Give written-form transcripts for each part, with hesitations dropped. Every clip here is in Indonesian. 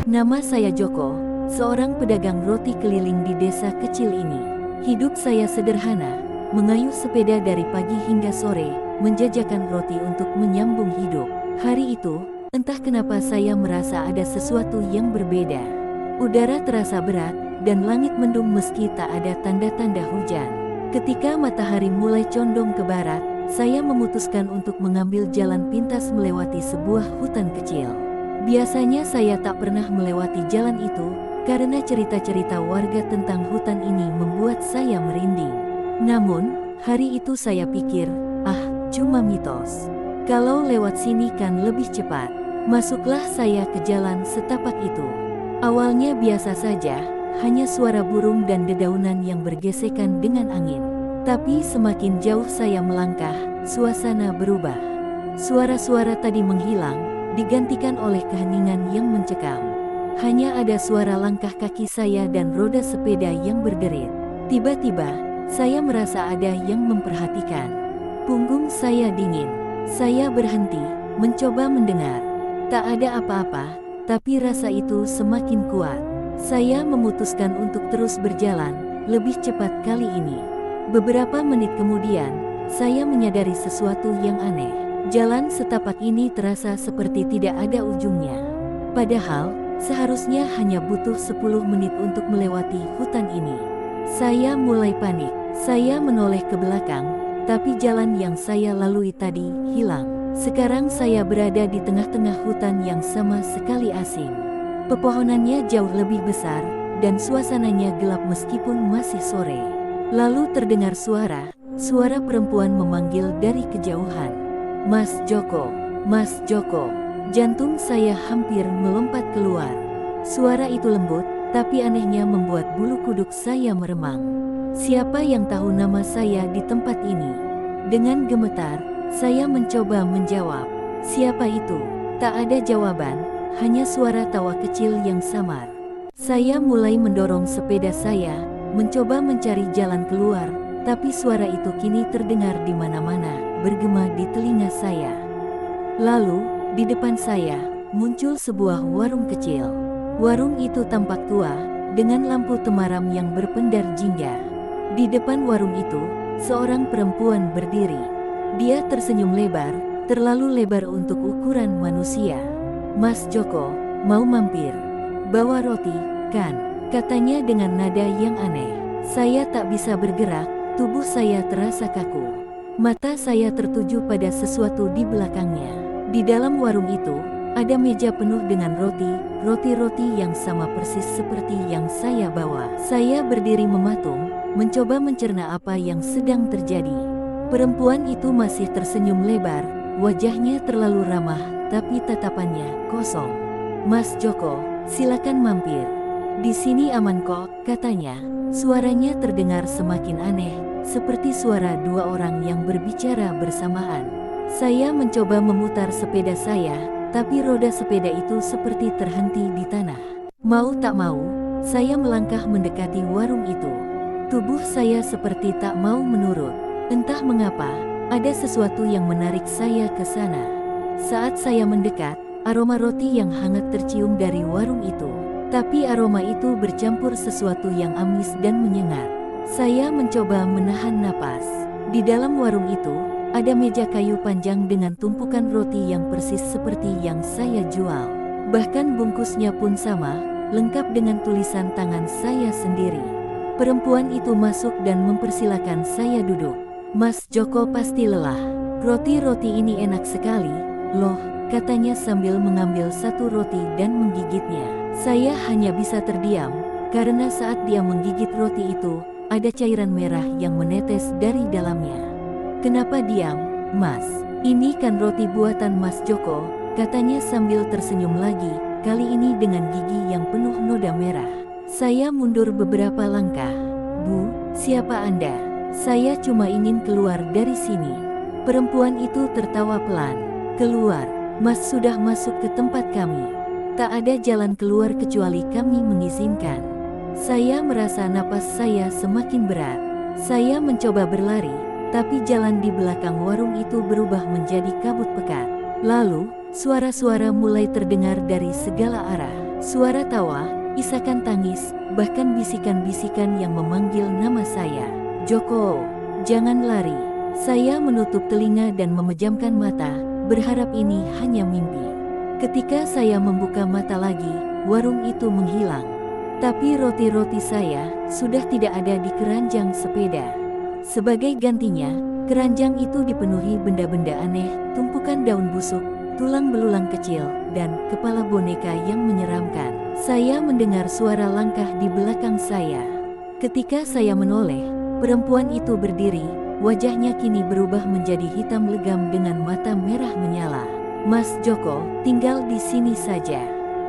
Nama saya Joko, seorang pedagang roti keliling di desa kecil ini. Hidup saya sederhana, mengayuh sepeda dari pagi hingga sore, menjajakan roti untuk menyambung hidup. Hari itu, entah kenapa saya merasa ada sesuatu yang berbeda. Udara terasa berat, dan langit mendung meski tak ada tanda-tanda hujan. Ketika matahari mulai condong ke barat, saya memutuskan untuk mengambil jalan pintas melewati sebuah hutan kecil. Biasanya saya tak pernah melewati jalan itu, karena cerita-cerita warga tentang hutan ini membuat saya merinding. Namun, hari itu saya pikir, cuma mitos. Kalau lewat sini kan lebih cepat. Masuklah saya ke jalan setapak itu. Awalnya biasa saja, hanya suara burung dan dedaunan yang bergesekan dengan angin. Tapi semakin jauh saya melangkah, suasana berubah. Suara-suara tadi menghilang, digantikan oleh keheningan yang mencekam. Hanya ada suara langkah kaki saya dan roda sepeda yang berderit. Tiba-tiba, saya merasa ada yang memperhatikan. Punggung saya dingin. Saya berhenti, mencoba mendengar. Tak ada apa-apa, tapi rasa itu semakin kuat. Saya memutuskan untuk terus berjalan, lebih cepat kali ini. Beberapa menit kemudian, saya menyadari sesuatu yang aneh. Jalan setapak ini terasa seperti tidak ada ujungnya. Padahal, seharusnya hanya butuh 10 menit untuk melewati hutan ini. Saya mulai panik. Saya menoleh ke belakang, tapi jalan yang saya lalui tadi hilang. Sekarang saya berada di tengah-tengah hutan yang sama sekali asing. Pepohonannya jauh lebih besar, dan suasananya gelap meskipun masih sore. Lalu terdengar suara perempuan memanggil dari kejauhan. Mas Joko, Mas Joko. Jantung saya hampir melompat keluar. Suara itu lembut, tapi anehnya membuat bulu kuduk saya meremang. Siapa yang tahu nama saya di tempat ini? Dengan gemetar, saya mencoba menjawab. Siapa itu? Tak ada jawaban, hanya suara tawa kecil yang samar. Saya mulai mendorong sepeda saya, mencoba mencari jalan keluar, tapi suara itu kini terdengar di mana-mana, bergema di telinga saya. Lalu, di depan saya, muncul sebuah warung kecil. Warung itu tampak tua, dengan lampu temaram yang berpendar jingga. Di depan warung itu, seorang perempuan berdiri. Dia tersenyum lebar, terlalu lebar untuk ukuran manusia. Mas Joko, mau mampir? Bawa roti, kan? Katanya dengan nada yang aneh. Saya tak bisa bergerak, tubuh saya terasa kaku. Mata saya tertuju pada sesuatu di belakangnya. Di dalam warung itu, ada meja penuh dengan roti-roti yang sama persis seperti yang saya bawa. Saya berdiri mematung, mencoba mencerna apa yang sedang terjadi. Perempuan itu masih tersenyum lebar, wajahnya terlalu ramah, tapi tatapannya kosong. Mas Joko, silakan mampir. Di sini aman kok, katanya. Suaranya terdengar semakin aneh, seperti suara dua orang yang berbicara bersamaan. Saya mencoba memutar sepeda saya, tapi roda sepeda itu seperti terhenti di tanah. Mau tak mau, saya melangkah mendekati warung itu. Tubuh saya seperti tak mau menurut. Entah mengapa, ada sesuatu yang menarik saya ke sana. Saat saya mendekat, aroma roti yang hangat tercium dari warung itu. Tapi aroma itu bercampur sesuatu yang amis dan menyengat. Saya mencoba menahan napas. Di dalam warung itu, ada meja kayu panjang dengan tumpukan roti yang persis seperti yang saya jual. Bahkan bungkusnya pun sama, lengkap dengan tulisan tangan saya sendiri. Perempuan itu masuk dan mempersilakan saya duduk. Mas Joko pasti lelah. Roti-roti ini enak sekali, loh, katanya sambil mengambil satu roti dan menggigitnya. Saya hanya bisa terdiam, karena saat dia menggigit roti itu, ada cairan merah yang menetes dari dalamnya. Kenapa diam, Mas? Ini kan roti buatan Mas Joko, katanya sambil tersenyum lagi, kali ini dengan gigi yang penuh noda merah. Saya mundur beberapa langkah. Bu, siapa Anda? Saya cuma ingin keluar dari sini. Perempuan itu tertawa pelan. Keluar, Mas sudah masuk ke tempat kami. Tak ada jalan keluar kecuali kami mengizinkan. Saya merasa napas saya semakin berat. Saya mencoba berlari, tapi jalan di belakang warung itu berubah menjadi kabut pekat. Lalu, suara-suara mulai terdengar dari segala arah. Suara tawa, isakan tangis, bahkan bisikan-bisikan yang memanggil nama saya. Joko, jangan lari. Saya menutup telinga dan memejamkan mata, berharap ini hanya mimpi. Ketika saya membuka mata lagi, warung itu menghilang. Tapi roti-roti saya sudah tidak ada di keranjang sepeda. Sebagai gantinya, keranjang itu dipenuhi benda-benda aneh, tumpukan daun busuk, tulang belulang kecil, dan kepala boneka yang menyeramkan. Saya mendengar suara langkah di belakang saya. Ketika saya menoleh, perempuan itu berdiri, wajahnya kini berubah menjadi hitam legam dengan mata merah menyala. Mas Joko, tinggal di sini saja.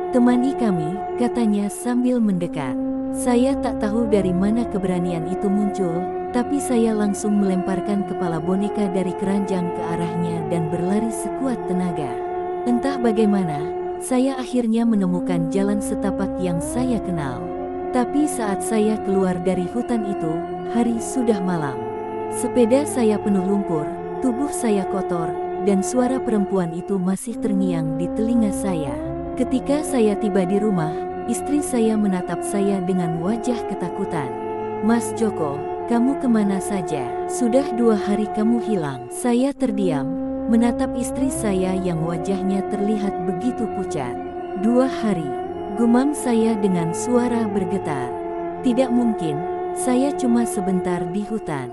Temani kami, katanya sambil mendekat. Saya tak tahu dari mana keberanian itu muncul, tapi saya langsung melemparkan kepala boneka dari keranjang ke arahnya dan berlari sekuat tenaga. Entah bagaimana, saya akhirnya menemukan jalan setapak yang saya kenal. Tapi saat saya keluar dari hutan itu, hari sudah malam. Sepeda saya penuh lumpur, tubuh saya kotor, dan suara perempuan itu masih terngiang di telinga saya. Ketika saya tiba di rumah, istri saya menatap saya dengan wajah ketakutan. Mas Joko, kamu kemana saja? Sudah 2 hari kamu hilang. Saya terdiam, menatap istri saya yang wajahnya terlihat begitu pucat. 2 hari, gumam saya dengan suara bergetar. Tidak mungkin, saya cuma sebentar di hutan.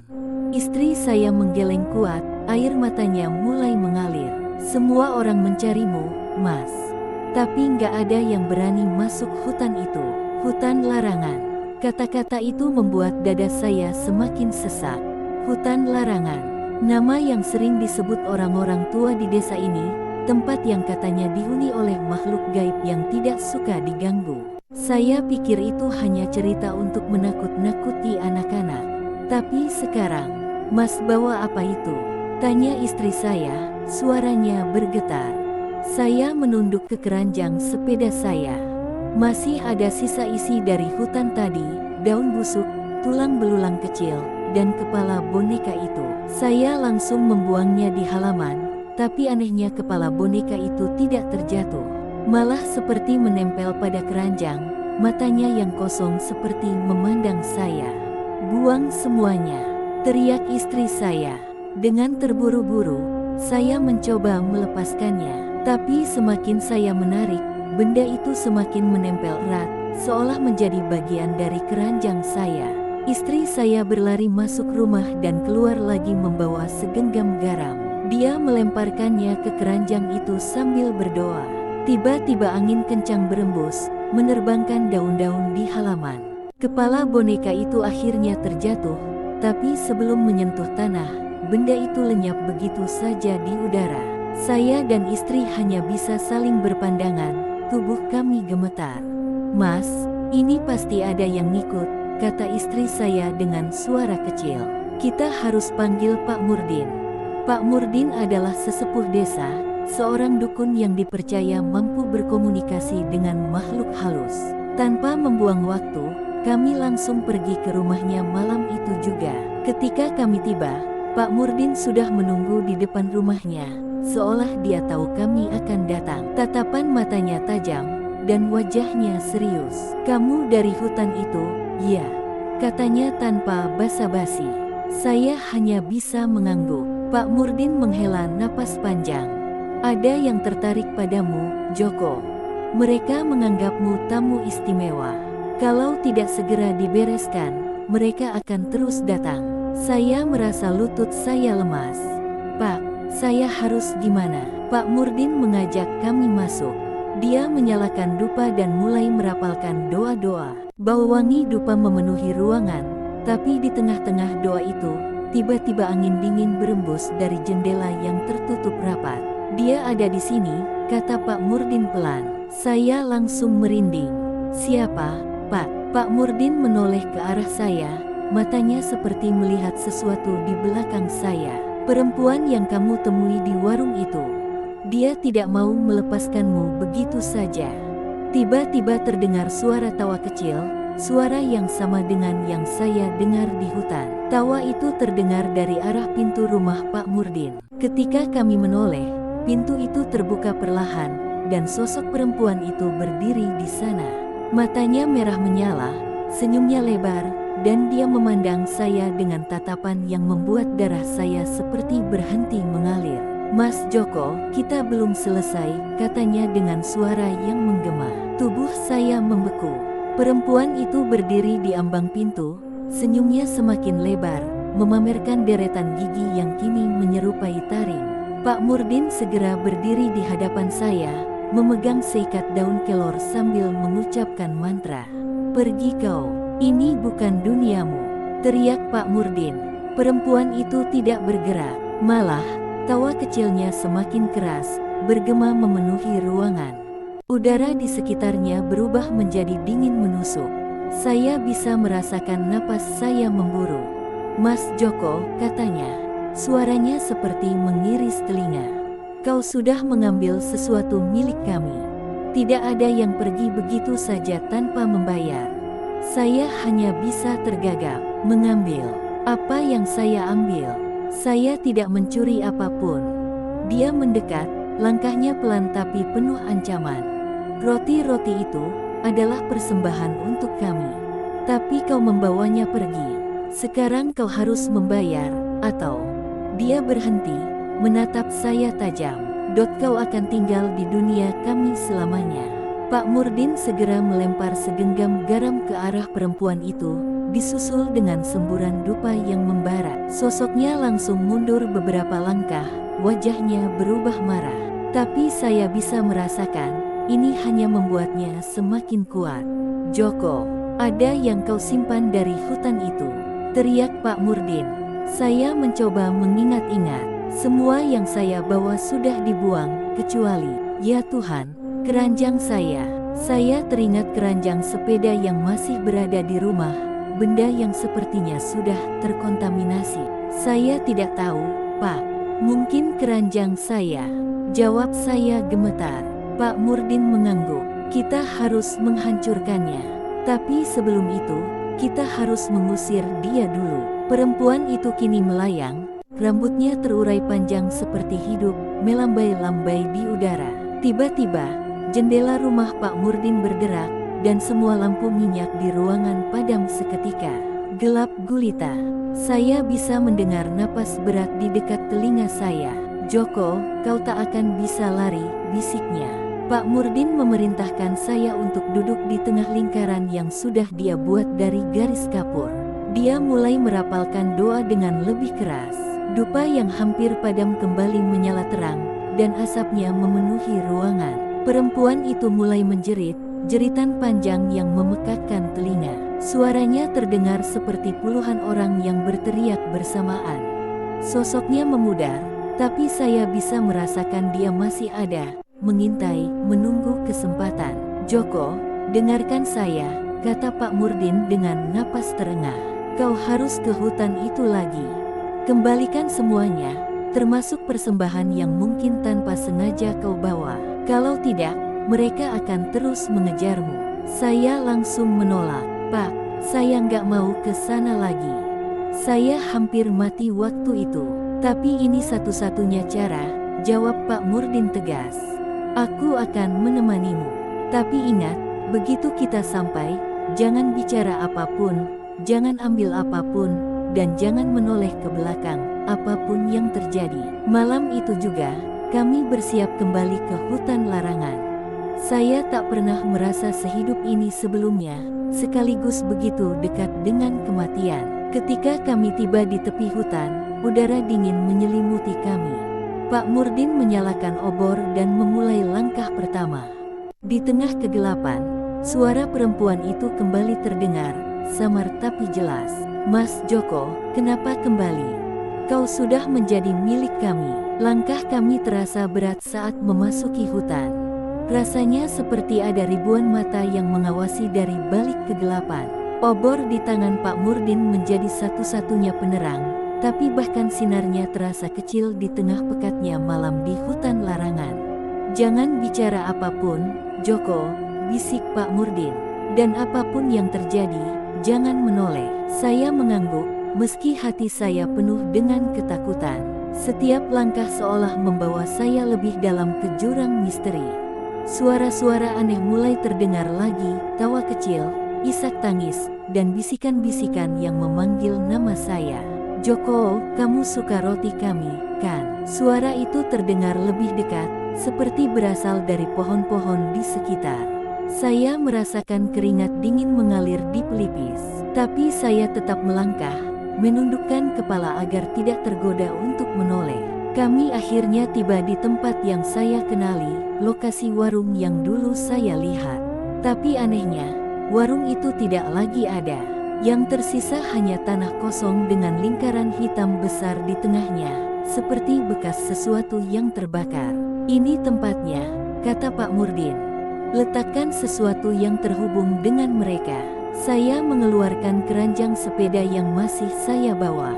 Istri saya menggeleng kuat, air matanya mulai mengalir. Semua orang mencarimu, Mas. Tapi nggak ada yang berani masuk hutan itu. Hutan larangan. Kata-kata itu membuat dada saya semakin sesak. Hutan larangan. Nama yang sering disebut orang-orang tua di desa ini, tempat yang katanya dihuni oleh makhluk gaib yang tidak suka diganggu. Saya pikir itu hanya cerita untuk menakut-nakuti anak-anak. Tapi sekarang, Mas bawa apa itu? Tanya istri saya, suaranya bergetar. Saya menunduk ke keranjang sepeda saya. Masih ada sisa isi dari hutan tadi, daun busuk, tulang belulang kecil, dan kepala boneka itu. Saya langsung membuangnya di halaman, tapi anehnya kepala boneka itu tidak terjatuh. Malah seperti menempel pada keranjang, matanya yang kosong seperti memandang saya. Buang semuanya, teriak istri saya. Dengan terburu-buru, saya mencoba melepaskannya. Tapi semakin saya menarik, benda itu semakin menempel erat, seolah menjadi bagian dari keranjang saya. Istri saya berlari masuk rumah dan keluar lagi membawa segenggam garam. Dia melemparkannya ke keranjang itu sambil berdoa. Tiba-tiba angin kencang berembus, menerbangkan daun-daun di halaman. Kepala boneka itu akhirnya terjatuh, tapi sebelum menyentuh tanah, benda itu lenyap begitu saja di udara. Saya dan istri hanya bisa saling berpandangan, tubuh kami gemetar. Mas, ini pasti ada yang ngikut, kata istri saya dengan suara kecil. Kita harus panggil Pak Murdin. Pak Murdin adalah sesepuh desa, seorang dukun yang dipercaya mampu berkomunikasi dengan makhluk halus. Tanpa membuang waktu, kami langsung pergi ke rumahnya malam itu juga. Ketika kami tiba, Pak Murdin sudah menunggu di depan rumahnya, seolah dia tahu kami akan datang. Tatapan matanya tajam, dan wajahnya serius. Kamu dari hutan itu, ya? Katanya tanpa basa-basi. Saya hanya bisa mengangguk. Pak Murdin menghela napas panjang. Ada yang tertarik padamu, Joko. Mereka menganggapmu tamu istimewa. Kalau tidak segera dibereskan, mereka akan terus datang. Saya merasa lutut saya lemas. Pak, saya harus gimana? Pak Murdin mengajak kami masuk. Dia menyalakan dupa dan mulai merapalkan doa-doa. Bau wangi dupa memenuhi ruangan, tapi di tengah-tengah doa itu, tiba-tiba angin dingin berembus dari jendela yang tertutup rapat. Dia ada di sini, kata Pak Murdin pelan. Saya langsung merinding. Siapa? Pak. Pak Murdin menoleh ke arah saya, matanya seperti melihat sesuatu di belakang saya. Perempuan yang kamu temui di warung itu. Dia tidak mau melepaskanmu begitu saja. Tiba-tiba terdengar suara tawa kecil, suara yang sama dengan yang saya dengar di hutan. Tawa itu terdengar dari arah pintu rumah Pak Murdin. Ketika kami menoleh, pintu itu terbuka perlahan, dan sosok perempuan itu berdiri di sana. Matanya merah menyala, senyumnya lebar, dan dia memandang saya dengan tatapan yang membuat darah saya seperti berhenti mengalir. "Mas Joko, kita belum selesai," katanya dengan suara yang menggema. Tubuh saya membeku. Perempuan itu berdiri di ambang pintu, senyumnya semakin lebar, memamerkan deretan gigi yang kini menyerupai taring. Pak Murdin segera berdiri di hadapan saya, memegang seikat daun kelor sambil mengucapkan mantra. "Pergi kau, ini bukan duniamu," teriak Pak Murdin. Perempuan itu tidak bergerak, malah tawa kecilnya semakin keras, bergema memenuhi ruangan. Udara di sekitarnya berubah menjadi dingin menusuk. Saya bisa merasakan napas saya memburu. "Mas Joko," katanya. Suaranya seperti mengiris telinga. "Kau sudah mengambil sesuatu milik kami. Tidak ada yang pergi begitu saja tanpa membayar." Saya hanya bisa tergagap. "Mengambil? Apa yang saya ambil? Saya tidak mencuri apapun." Dia mendekat, langkahnya pelan tapi penuh ancaman. "Roti-roti itu adalah persembahan untuk kami. Tapi kau membawanya pergi. Sekarang kau harus membayar, atau..." Dia berhenti, menatap saya tajam. "Kau akan tinggal di dunia kami selamanya." Pak Murdin segera melempar segenggam garam ke arah perempuan itu, disusul dengan semburan dupa yang membara. Sosoknya langsung mundur beberapa langkah, wajahnya berubah marah. Tapi saya bisa merasakan, ini hanya membuatnya semakin kuat. "Joko, ada yang kau simpan dari hutan itu," teriak Pak Murdin. Saya mencoba mengingat-ingat. Semua yang saya bawa sudah dibuang, kecuali, ya Tuhan, keranjang saya. Saya teringat keranjang sepeda yang masih berada di rumah, benda yang sepertinya sudah terkontaminasi. "Saya tidak tahu, Pak. Mungkin keranjang saya," jawab saya gemetar. Pak Murdin mengangguk. "Kita harus menghancurkannya. Tapi sebelum itu, kita harus mengusir dia dulu." Perempuan itu kini melayang, rambutnya terurai panjang seperti hidup, melambai-lambai di udara. Tiba-tiba, jendela rumah Pak Murdin bergerak, dan semua lampu minyak di ruangan padam seketika. Gelap gulita. Saya bisa mendengar napas berat di dekat telinga saya. "Joko, kau tak akan bisa lari," bisiknya. Pak Murdin memerintahkan saya untuk duduk di tengah lingkaran yang sudah dia buat dari garis kapur. Dia mulai merapalkan doa dengan lebih keras. Dupa yang hampir padam kembali menyala terang, dan asapnya memenuhi ruangan. Perempuan itu mulai menjerit, jeritan panjang yang memekakkan telinga. Suaranya terdengar seperti puluhan orang yang berteriak bersamaan. Sosoknya memudar, tapi saya bisa merasakan dia masih ada, mengintai, menunggu kesempatan. "Joko, dengarkan saya," kata Pak Murdin dengan napas terengah. "Kau harus ke hutan itu lagi. Kembalikan semuanya, termasuk persembahan yang mungkin tanpa sengaja kau bawa. Kalau tidak, mereka akan terus mengejarmu." Saya langsung menolak. "Pak, saya nggak mau ke sana lagi. Saya hampir mati waktu itu." "Tapi ini satu-satunya cara," jawab Pak Murdin tegas. "Aku akan menemanimu. Tapi ingat, begitu kita sampai, jangan bicara apapun, jangan ambil apapun, dan jangan menoleh ke belakang, apapun yang terjadi." Malam itu juga, kami bersiap kembali ke hutan larangan. Saya tak pernah merasa sehidup ini sebelumnya, sekaligus begitu dekat dengan kematian. Ketika kami tiba di tepi hutan, udara dingin menyelimuti kami. Pak Murdin menyalakan obor dan memulai langkah pertama. Di tengah kegelapan, suara perempuan itu kembali terdengar, samar tapi jelas. "Mas Joko, kenapa kembali? Kau sudah menjadi milik kami." Langkah kami terasa berat saat memasuki hutan. Rasanya seperti ada ribuan mata yang mengawasi dari balik kegelapan. Obor di tangan Pak Murdin menjadi satu-satunya penerang, tapi bahkan sinarnya terasa kecil di tengah pekatnya malam di hutan larangan. "Jangan bicara apapun, Joko," bisik Pak Murdin. "Dan apapun yang terjadi, jangan menoleh." Saya mengangguk, meski hati saya penuh dengan ketakutan. Setiap langkah seolah membawa saya lebih dalam ke jurang misteri. Suara-suara aneh mulai terdengar lagi, tawa kecil, isak tangis, dan bisikan-bisikan yang memanggil nama saya. Joko, kamu suka roti kami, kan? Suara itu terdengar lebih dekat, seperti berasal dari pohon-pohon di sekitar. Saya merasakan keringat dingin mengalir di pelipis, tapi saya tetap melangkah, menundukkan kepala agar tidak tergoda untuk menoleh. Kami akhirnya tiba di tempat yang saya kenali, lokasi warung yang dulu saya lihat. Tapi anehnya, warung itu tidak lagi ada. Yang tersisa hanya tanah kosong dengan lingkaran hitam besar di tengahnya, seperti bekas sesuatu yang terbakar. Ini tempatnya, kata Pak Murdin. Letakkan sesuatu yang terhubung dengan mereka. Saya mengeluarkan keranjang sepeda yang masih saya bawa.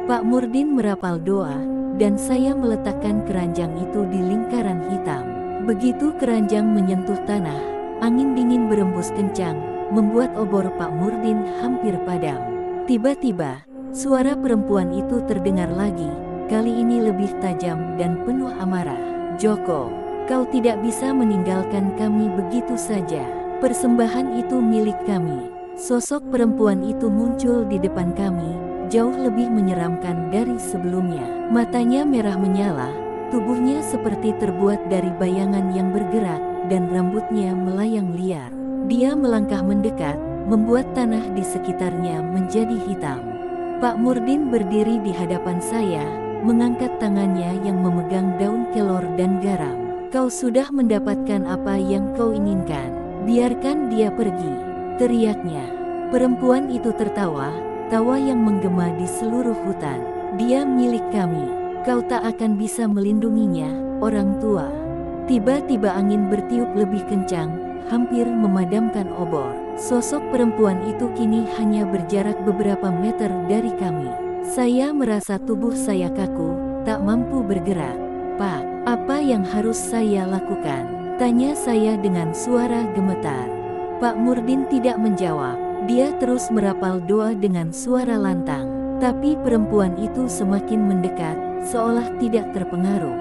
Pak Murdin merapal doa, dan saya meletakkan keranjang itu di lingkaran hitam. Begitu keranjang menyentuh tanah, angin dingin berembus kencang, membuat obor Pak Murdin hampir padam. Tiba-tiba, suara perempuan itu terdengar lagi, kali ini lebih tajam dan penuh amarah. Joko, kau tidak bisa meninggalkan kami begitu saja. Persembahan itu milik kami. Sosok perempuan itu muncul di depan kami, jauh lebih menyeramkan dari sebelumnya. Matanya merah menyala, tubuhnya seperti terbuat dari bayangan yang bergerak, dan rambutnya melayang liar. Dia melangkah mendekat, membuat tanah di sekitarnya menjadi hitam. Pak Murdin berdiri di hadapan saya, mengangkat tangannya yang memegang daun kelor dan garam. Kau sudah mendapatkan apa yang kau inginkan. Biarkan dia pergi, teriaknya. Perempuan itu tertawa, tawa yang menggema di seluruh hutan. Dia milik kami. Kau tak akan bisa melindunginya, orang tua. Tiba-tiba angin bertiup lebih kencang, hampir memadamkan obor. Sosok perempuan itu kini hanya berjarak beberapa meter dari kami. Saya merasa tubuh saya kaku, tak mampu bergerak. Pak, apa yang harus saya lakukan? Tanya saya dengan suara gemetar. Pak Murdin tidak menjawab. Dia terus merapal doa dengan suara lantang. Tapi perempuan itu semakin mendekat, seolah tidak terpengaruh.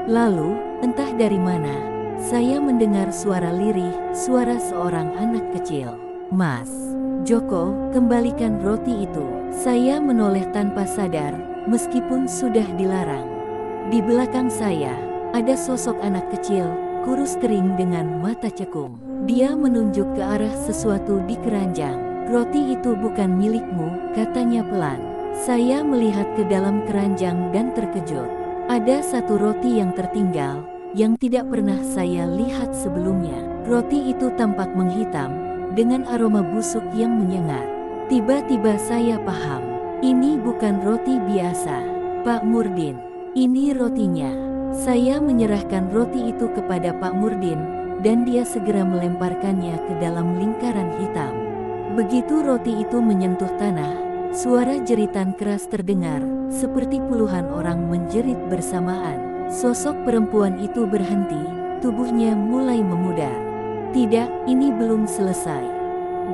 Lalu, entah dari mana, saya mendengar suara lirih, suara seorang anak kecil. Mas, Joko, kembalikan roti itu. Saya menoleh tanpa sadar, meskipun sudah dilarang. Di belakang saya, ada sosok anak kecil, kurus kering dengan mata cekung. Dia menunjuk ke arah sesuatu di keranjang. Roti itu bukan milikmu, katanya pelan. Saya melihat ke dalam keranjang dan terkejut. Ada satu roti yang tertinggal, yang tidak pernah saya lihat sebelumnya. Roti itu tampak menghitam, dengan aroma busuk yang menyengat. Tiba-tiba saya paham, ini bukan roti biasa. Pak Murdin, ini rotinya. Saya menyerahkan roti itu kepada Pak Murdin, dan dia segera melemparkannya ke dalam lingkaran hitam. Begitu roti itu menyentuh tanah, suara jeritan keras terdengar, seperti puluhan orang menjerit bersamaan. Sosok perempuan itu berhenti, tubuhnya mulai memudar. Tidak, ini belum selesai.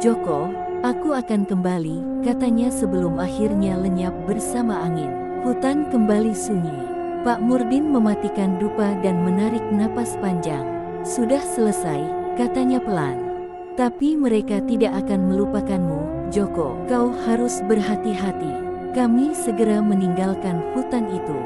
Joko, aku akan kembali, katanya sebelum akhirnya lenyap bersama angin. Hutan kembali sunyi. Pak Murdin mematikan dupa dan menarik napas panjang. Sudah selesai, katanya pelan. Tapi mereka tidak akan melupakanmu, Joko. Kau harus berhati-hati. Kami segera meninggalkan hutan itu.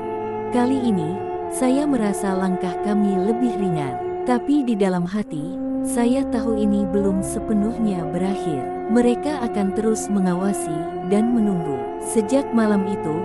Kali ini, saya merasa langkah kami lebih ringan. Tapi di dalam hati, saya tahu ini belum sepenuhnya berakhir. Mereka akan terus mengawasi dan menunggu. Sejak malam itu,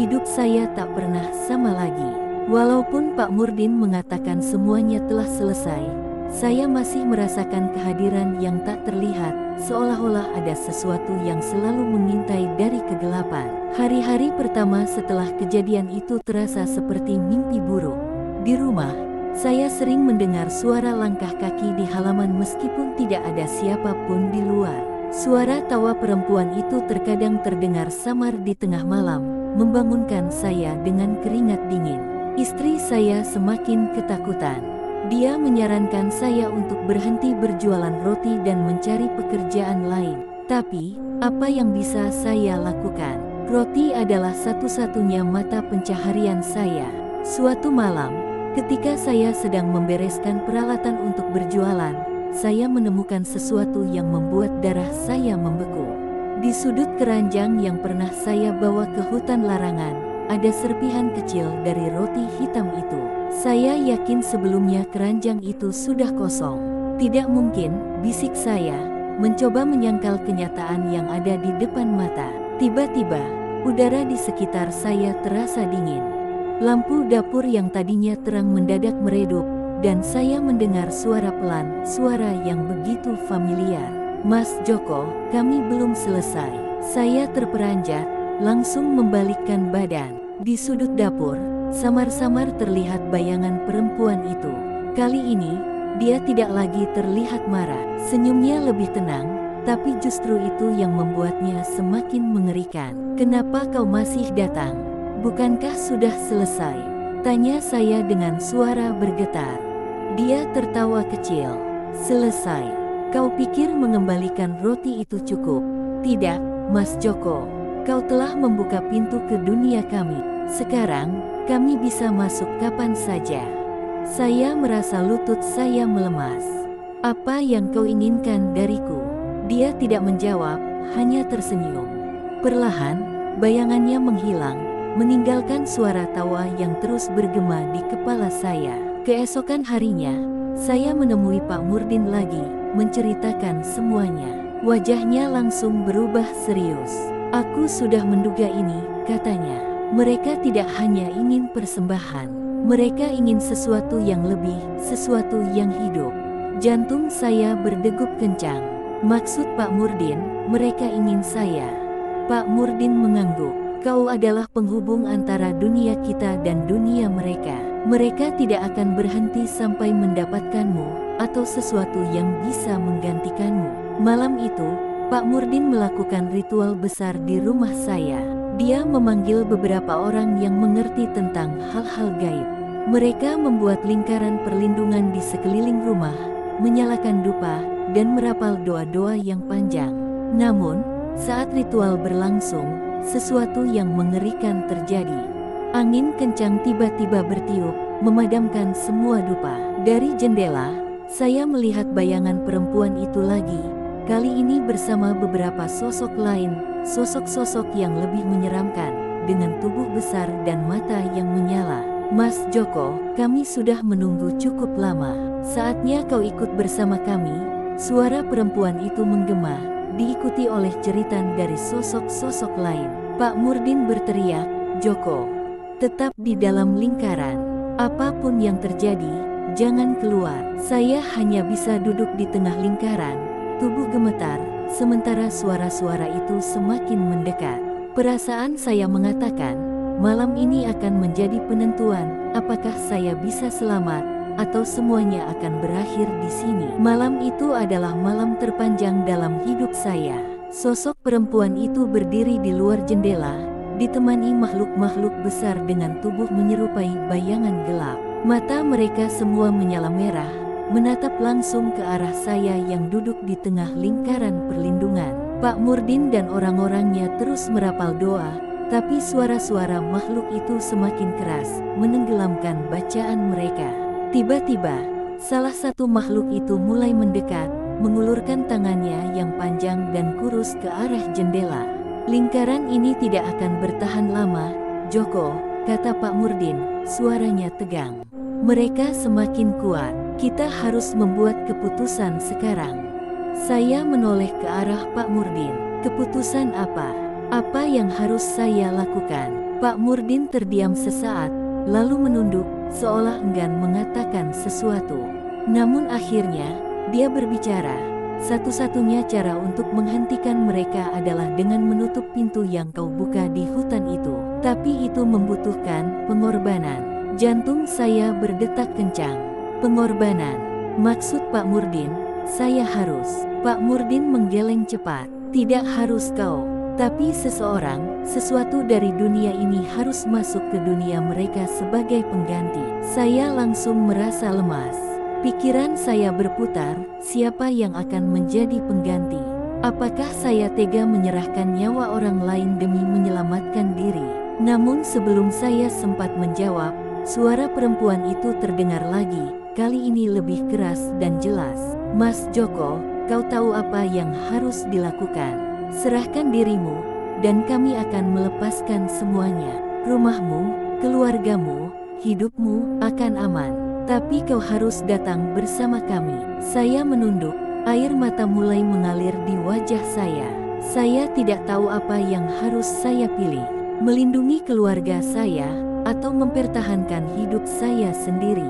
hidup saya tak pernah sama lagi. Walaupun Pak Murdin mengatakan semuanya telah selesai, saya masih merasakan kehadiran yang tak terlihat, seolah-olah ada sesuatu yang selalu mengintai dari kegelapan. Hari-hari pertama setelah kejadian itu terasa seperti mimpi buruk. Di rumah, saya sering mendengar suara langkah kaki di halaman meskipun tidak ada siapapun di luar. Suara tawa perempuan itu terkadang terdengar samar di tengah malam, membangunkan saya dengan keringat dingin. Istri saya semakin ketakutan. Dia menyarankan saya untuk berhenti berjualan roti dan mencari pekerjaan lain. Tapi, apa yang bisa saya lakukan? Roti adalah satu-satunya mata pencaharian saya. Suatu malam, Ketika saya sedang membereskan peralatan untuk berjualan, saya menemukan sesuatu yang membuat darah saya membeku. Di sudut keranjang yang pernah saya bawa ke hutan larangan, ada serpihan kecil dari roti hitam itu. Saya yakin sebelumnya keranjang itu sudah kosong. Tidak mungkin, bisik saya, mencoba menyangkal kenyataan yang ada di depan mata. Tiba-tiba, udara di sekitar saya terasa dingin. Lampu dapur yang tadinya terang mendadak meredup, dan saya mendengar suara pelan, suara yang begitu familiar. "Mas Joko, kami belum selesai." Saya terperanjat, langsung membalikkan badan. Di sudut dapur, samar-samar terlihat bayangan perempuan itu. Kali ini, dia tidak lagi terlihat marah. Senyumnya lebih tenang, tapi justru itu yang membuatnya semakin mengerikan. "Kenapa kau masih datang? Bukankah sudah selesai?" tanya saya dengan suara bergetar. Dia tertawa kecil. "Selesai? Kau pikir mengembalikan roti itu cukup? Tidak, Mas Joko. Kau telah membuka pintu ke dunia kami. Sekarang, kami bisa masuk kapan saja." Saya merasa lutut saya melemas. "Apa yang kau inginkan dariku?" Dia tidak menjawab, hanya tersenyum. Perlahan, bayangannya menghilang, meninggalkan suara tawa yang terus bergema di kepala saya. Keesokan harinya, saya menemui Pak Murdin lagi, menceritakan semuanya. Wajahnya langsung berubah serius. "Aku sudah menduga ini," katanya. "Mereka tidak hanya ingin persembahan, mereka ingin sesuatu yang lebih, sesuatu yang hidup." Jantung saya berdegup kencang. "Maksud Pak Murdin, mereka ingin saya?" Pak Murdin mengangguk. "Kau adalah penghubung antara dunia kita dan dunia mereka. Mereka tidak akan berhenti sampai mendapatkanmu, atau sesuatu yang bisa menggantikanmu." Malam itu, Pak Murdin melakukan ritual besar di rumah saya. Dia memanggil beberapa orang yang mengerti tentang hal-hal gaib. Mereka membuat lingkaran perlindungan di sekeliling rumah, menyalakan dupa, dan merapal doa-doa yang panjang. Namun, saat ritual berlangsung, sesuatu yang mengerikan terjadi. Angin kencang tiba-tiba bertiup, memadamkan semua dupa. Dari jendela, saya melihat bayangan perempuan itu lagi, kali ini bersama beberapa sosok lain, sosok-sosok yang lebih menyeramkan, dengan tubuh besar dan mata yang menyala. "Mas Joko, kami sudah menunggu cukup lama. Saatnya kau ikut bersama kami." Suara perempuan itu menggema, diikuti oleh jeritan dari sosok-sosok lain. Pak Murdin berteriak, "Joko, tetap di dalam lingkaran. Apapun yang terjadi, jangan keluar." Saya hanya bisa duduk di tengah lingkaran, tubuh gemetar, sementara suara-suara itu semakin mendekat. Perasaan saya mengatakan, malam ini akan menjadi penentuan, apakah saya bisa selamat, atau semuanya akan berakhir di sini. Malam itu adalah malam terpanjang dalam hidup saya. Sosok perempuan itu berdiri di luar jendela, ditemani makhluk-makhluk besar dengan tubuh menyerupai bayangan gelap. Mata mereka semua menyala merah, menatap langsung ke arah saya yang duduk di tengah lingkaran perlindungan. Pak Murdin dan orang-orangnya terus merapal doa, tapi suara-suara makhluk itu semakin keras, menenggelamkan bacaan mereka. Tiba-tiba, salah satu makhluk itu mulai mendekat, mengulurkan tangannya yang panjang dan kurus ke arah jendela. "Lingkaran ini tidak akan bertahan lama, Joko," kata Pak Murdin, suaranya tegang. "Mereka semakin kuat. Kita harus membuat keputusan sekarang." Saya menoleh ke arah Pak Murdin. "Keputusan apa? Apa yang harus saya lakukan?" Pak Murdin terdiam sesaat, lalu menunduk, seolah enggan mengatakan sesuatu. Namun akhirnya, dia berbicara. "Satu-satunya cara untuk menghentikan mereka adalah dengan menutup pintu yang kau buka di hutan itu. Tapi itu membutuhkan pengorbanan." Jantung saya berdetak kencang. "Pengorbanan? Maksud Pak Murdin, saya harus..." Pak Murdin menggeleng cepat. "Tidak harus kau. Tapi seseorang, sesuatu dari dunia ini harus masuk ke dunia mereka sebagai pengganti." Saya langsung merasa lemas. Pikiran saya berputar, siapa yang akan menjadi pengganti? Apakah saya tega menyerahkan nyawa orang lain demi menyelamatkan diri? Namun sebelum saya sempat menjawab, Suara perempuan itu terdengar lagi, kali ini lebih keras dan jelas. Mas Joko, kau tahu apa yang harus dilakukan? Serahkan dirimu, dan kami akan melepaskan semuanya. Rumahmu, keluargamu, hidupmu akan aman. Tapi kau harus datang bersama kami. Saya menunduk, air mata mulai mengalir di wajah saya. Saya tidak tahu apa yang harus saya pilih. Melindungi keluarga saya, atau mempertahankan hidup saya sendiri.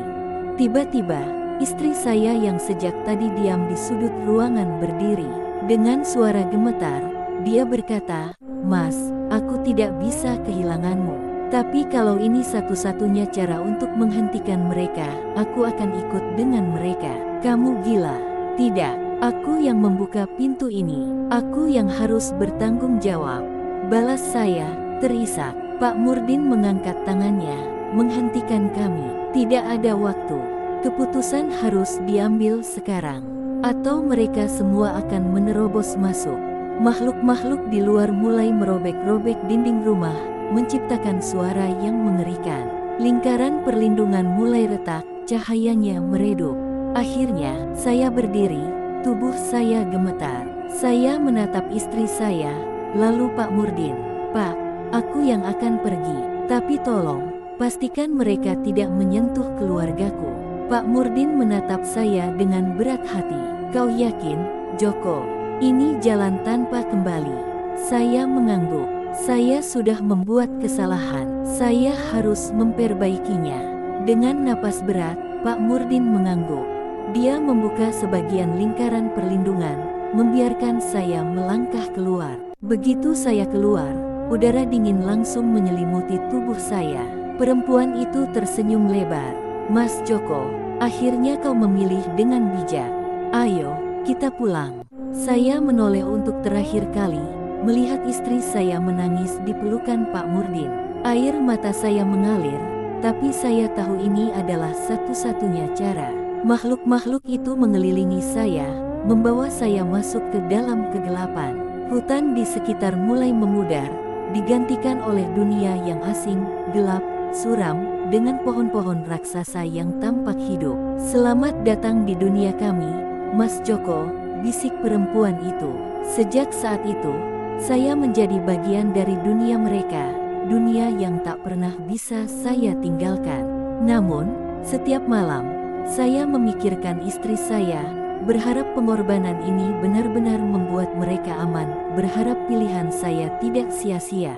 Tiba-tiba, istri saya yang sejak tadi diam di sudut ruangan berdiri. Dengan suara gemetar, dia berkata, "Mas, aku tidak bisa kehilanganmu. Tapi kalau ini satu-satunya cara untuk menghentikan mereka, aku akan ikut dengan mereka." "Kamu gila." "Tidak, aku yang membuka pintu ini. Aku yang harus bertanggung jawab," balas saya, terisak. Pak Murdin mengangkat tangannya, menghentikan kami. "Tidak ada waktu. Keputusan harus diambil sekarang, atau mereka semua akan menerobos masuk." Makhluk-makhluk di luar mulai merobek-robek dinding rumah, menciptakan suara yang mengerikan. Lingkaran perlindungan mulai retak, cahayanya meredup. Akhirnya, saya berdiri, tubuh saya gemetar. Saya menatap istri saya, lalu Pak Murdin. "Pak, aku yang akan pergi, tapi tolong, pastikan mereka tidak menyentuh keluargaku." Pak Murdin menatap saya dengan berat hati. "Kau yakin, Joko? Ini jalan tanpa kembali." Saya mengangguk. Saya sudah membuat kesalahan. Saya harus memperbaikinya. Dengan napas berat, Pak Murdin mengangguk. Dia membuka sebagian lingkaran perlindungan, membiarkan saya melangkah keluar. Begitu saya keluar, udara dingin langsung menyelimuti tubuh saya. Perempuan itu tersenyum lebar. "Mas Joko, akhirnya kau memilih dengan bijak. Ayo, kita pulang." Saya menoleh untuk terakhir kali, melihat istri saya menangis di pelukan Pak Murdin. Air mata saya mengalir, tapi saya tahu ini adalah satu-satunya cara. Makhluk-makhluk itu mengelilingi saya, membawa saya masuk ke dalam kegelapan. Hutan di sekitar mulai memudar, digantikan oleh dunia yang asing, gelap, suram, dengan pohon-pohon raksasa yang tampak hidup. "Selamat datang di dunia kami, Mas Joko," bisik perempuan itu. Sejak saat itu, saya menjadi bagian dari dunia mereka, dunia yang tak pernah bisa saya tinggalkan. Namun, setiap malam, saya memikirkan istri saya, berharap pengorbanan ini benar-benar membuat mereka aman, berharap pilihan saya tidak sia-sia.